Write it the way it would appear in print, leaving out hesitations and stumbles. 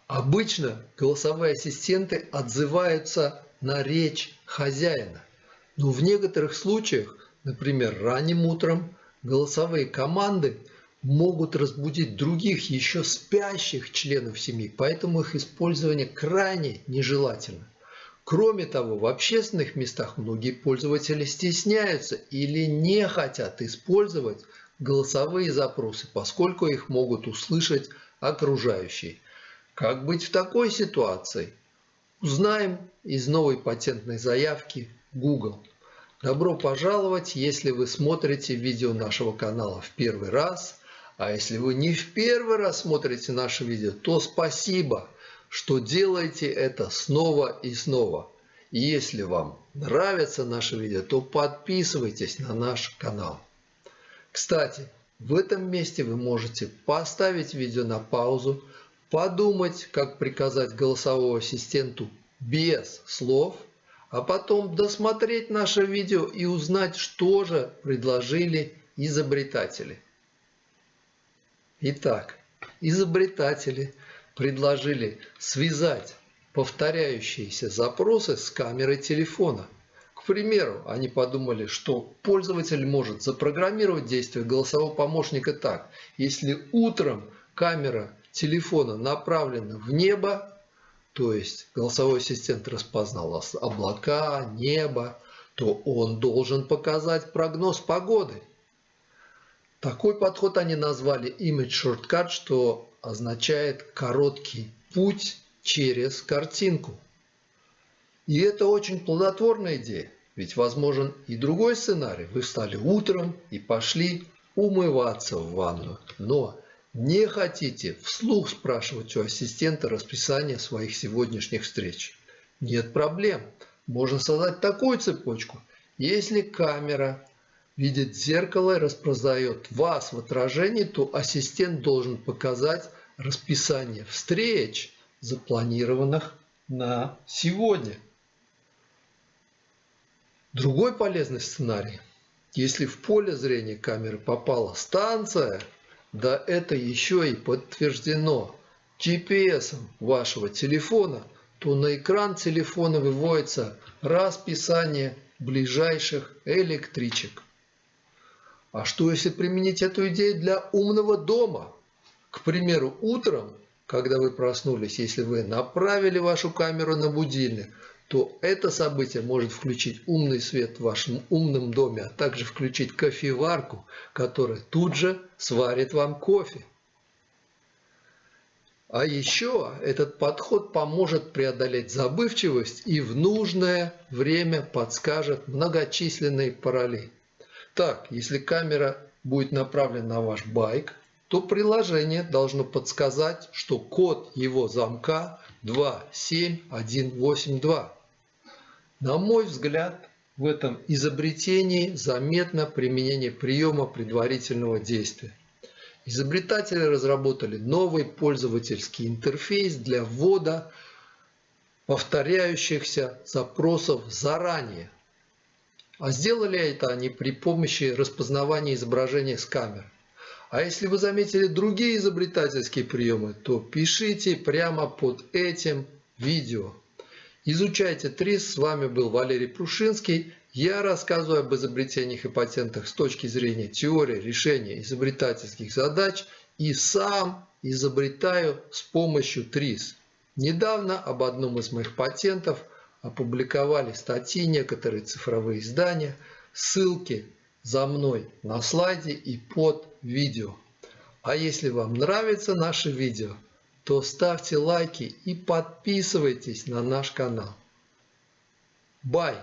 Обычно голосовые ассистенты отзываются на речь хозяина, но в некоторых случаях, например, ранним утром, голосовые команды могут разбудить других еще спящих членов семьи, поэтому их использование крайне нежелательно. Кроме того, в общественных местах многие пользователи стесняются или не хотят использовать голосовые запросы, поскольку их могут услышать окружающие. Как быть в такой ситуации? Узнаем из новой патентной заявки Google. Добро пожаловать, если вы смотрите видео нашего канала в первый раз. А если вы не в первый раз смотрите наше видео, то спасибо, что делаете это снова и снова. И если вам нравится наше видео, то подписывайтесь на наш канал. Кстати, в этом месте вы можете поставить видео на паузу, подумать, как приказать голосовому ассистенту без слов, а потом досмотреть наше видео и узнать, что же предложили изобретатели. Итак, изобретатели предложили связать повторяющиеся запросы с камерой телефона. К примеру, они подумали, что пользователь может запрограммировать действие голосового помощника так: если утром камера телефона направлена в небо, то есть голосовой ассистент распознал облака, небо, то он должен показать прогноз погоды. Такой подход они назвали Image Shortcut, что означает короткий путь через картинку. И это очень плодотворная идея, ведь возможен и другой сценарий. Вы встали утром и пошли умываться в ванную, но не хотите вслух спрашивать у ассистента расписание своих сегодняшних встреч. Нет проблем. Можно создать такую цепочку. Если камера видит зеркало и распознает вас в отражении, то ассистент должен показать расписание встреч, запланированных на сегодня. Другой полезный сценарий. Если в поле зрения камеры попала станция, да это еще и подтверждено GPS вашего телефона, то на экран телефона выводится расписание ближайших электричек. А что если применить эту идею для умного дома? К примеру, утром, когда вы проснулись, если вы направили вашу камеру на будильник, то это событие может включить умный свет в вашем умном доме, а также включить кофеварку, которая тут же сварит вам кофе. А еще этот подход поможет преодолеть забывчивость и в нужное время подскажет многочисленные пароли. Так, если камера будет направлена на ваш байк, то приложение должно подсказать, что код его замка 27182. На мой взгляд, в этом изобретении заметно применение приема предварительного действия. Изобретатели разработали новый пользовательский интерфейс для ввода повторяющихся запросов заранее. А сделали это они при помощи распознавания изображения с камер. А если вы заметили другие изобретательские приемы, то пишите прямо под этим видео. Изучайте ТРИЗ. С вами был Валерий Прушинский. Я рассказываю об изобретениях и патентах с точки зрения теории решения изобретательских задач и сам изобретаю с помощью ТРИЗ. Недавно об одном из моих патентов опубликовали статьи, некоторые цифровые издания, ссылки за мной на слайде и под видео. А если вам нравится наше видео, то ставьте лайки и подписывайтесь на наш канал. Bye!